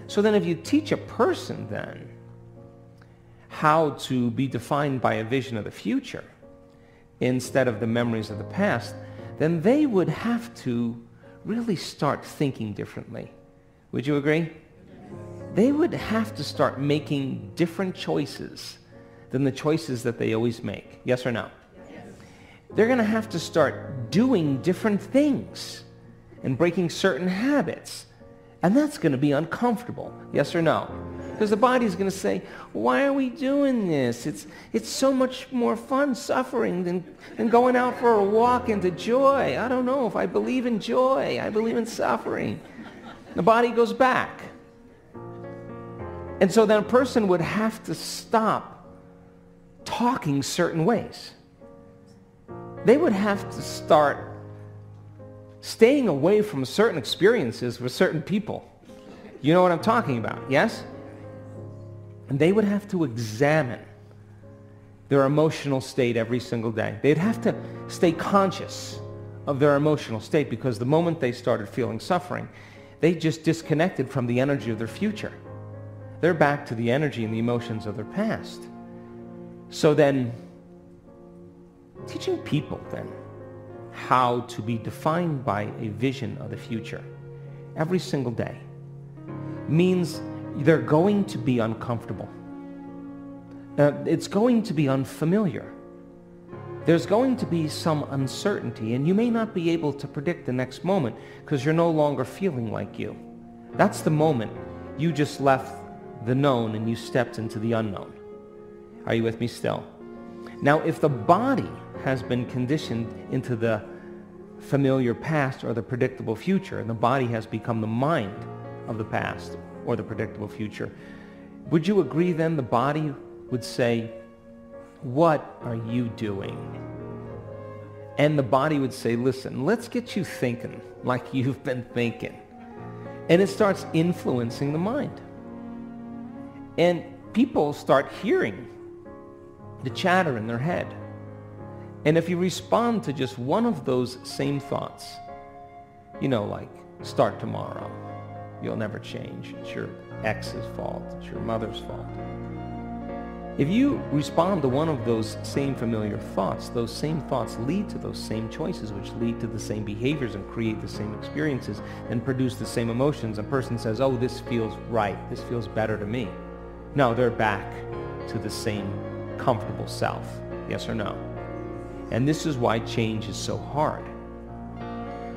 So then if you teach a person then how to be defined by a vision of the future instead of the memories of the past, then they would have to really start thinking differently. Would you agree? They would have to start making different choices than the choices that they always make. Yes or no? Yes. They're going to have to start doing different things and breaking certain habits. And that's going to be uncomfortable. Yes or no? Because the body's going to say, why are we doing this? It's so much more fun suffering than going out for a walk into joy. I don't know if I believe in joy. I believe in suffering. The body goes back. And so then a person would have to stop talking certain ways. They would have to start staying away from certain experiences with certain people. You know what I'm talking about, yes? And they would have to examine their emotional state every single day. They'd have to stay conscious of their emotional state, because the moment they started feeling suffering, they just disconnected from the energy of their future. They're back to the energy and the emotions of their past. So then, teaching people then how to be defined by a vision of the future every single day means they're going to be uncomfortable. It's going to be unfamiliar. There's going to be some uncertainty, and you may not be able to predict the next moment because you're no longer feeling like you. That's the moment you just left the known and you stepped into the unknown. Are you with me still? Now, if the body has been conditioned into the familiar past or the predictable future, and the body has become the mind of the past or the predictable future, would you agree then the body would say, what are you doing? And the body would say, listen, let's get you thinking like you've been thinking. And it starts influencing the mind. And people start hearing the chatter in their head. And if you respond to just one of those same thoughts, like start tomorrow, you'll never change, it's your ex's fault, it's your mother's fault. If you respond to one of those same familiar thoughts, those same thoughts lead to those same choices, which lead to the same behaviors and create the same experiences and produce the same emotions. A person says, oh, this feels right, this feels better to me. No, they're back to the same comfortable self. Yes or no? And this is why change is so hard.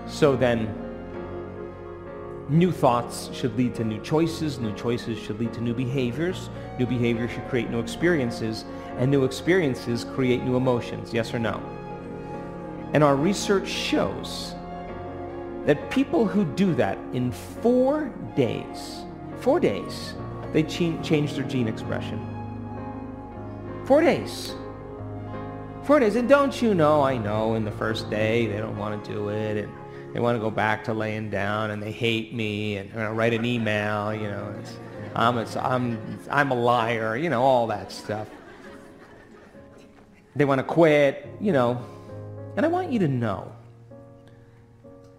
So then, new thoughts should lead to new choices should lead to new behaviors should create new experiences, and new experiences create new emotions. Yes or no? And our research shows that people who do that in 4 days, they change their gene expression. 4 days. 4 days. And don't you know, I know in the first day they don't want to do it, and they want to go back to laying down, and they hate me, and write an email, I'm a liar, all that stuff. They want to quit, And I want you to know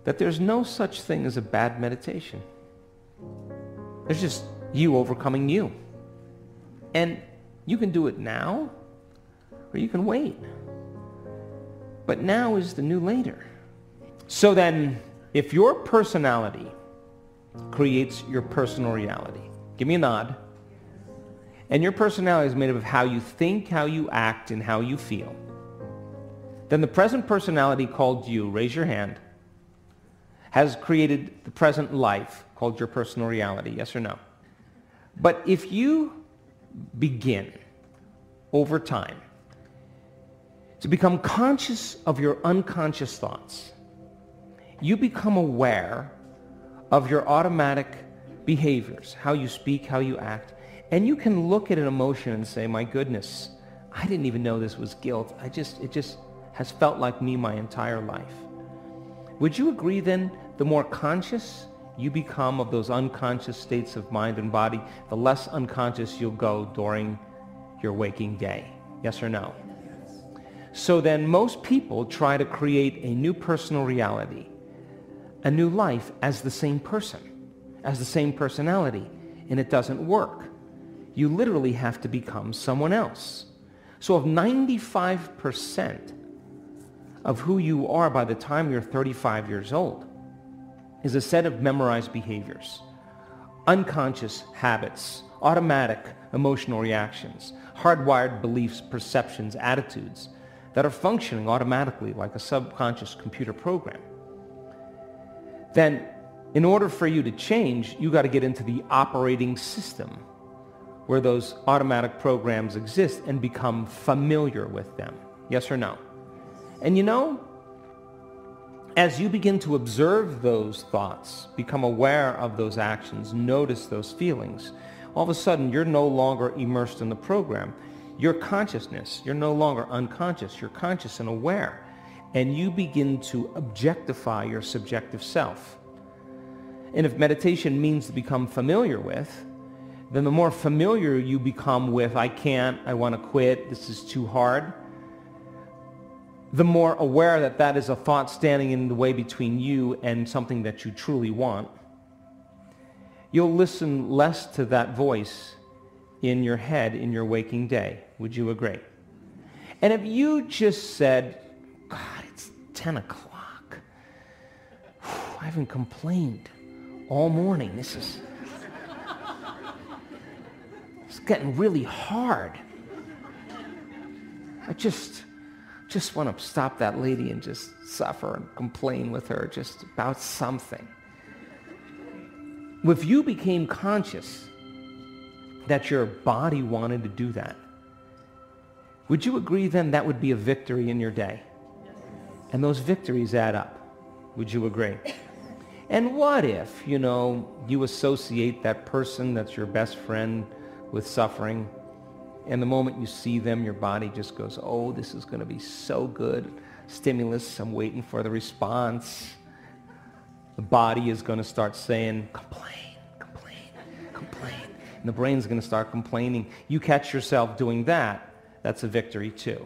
that there's no such thing as a bad meditation. There's just you overcoming you. And you can do it now, or you can wait. But now is the new later. So then, if your personality creates your personal reality, give me a nod, and your personality is made up of how you think, how you act, and how you feel, then the present personality called you, raise your hand, has created the present life called your personal reality, yes or no? But if you begin over time to become conscious of your unconscious thoughts, you become aware of your automatic behaviors, how you speak, how you act, and you can look at an emotion and say, my goodness, I didn't even know this was guilt. It just has felt like me my entire life. Would you agree then, the more conscious you become of those unconscious states of mind and body, the less unconscious you'll go during your waking day? Yes or no? So then most people try to create a new personal reality, a new life as the same person, as the same personality, and it doesn't work. You literally have to become someone else. So if 95% of who you are by the time you're 35 years old is a set of memorized behaviors, unconscious habits, automatic emotional reactions, hardwired beliefs, perceptions, attitudes that are functioning automatically like a subconscious computer program, then in order for you to change, you got to get into the operating system where those automatic programs exist and become familiar with them. Yes or no? And you know, as you begin to observe those thoughts, become aware of those actions, notice those feelings, all of a sudden you're no longer immersed in the program. Your consciousness, you're no longer unconscious, you're conscious and aware. And you begin to objectify your subjective self. And if meditation means to become familiar with, then the more familiar you become with, I can't, I want to quit, this is too hard, the more aware that that is a thought standing in the way between you and something that you truly want, you'll listen less to that voice in your head in your waking day. Would you agree? And if you just said, God, it's 10 o'clock. I haven't complained all morning. It's getting really hard. I just want to stop that lady and just suffer and complain with her just about something. If you became conscious that your body wanted to do that, would you agree then that would be a victory in your day? And those victories add up. Would you agree? And what if, you associate that person that's your best friend with suffering, and the moment you see them, your body just goes, oh, this is going to be so good. Stimulus, I'm waiting for the response. The body is going to start saying, complain. And the brain's going to start complaining. You catch yourself doing that, that's a victory too.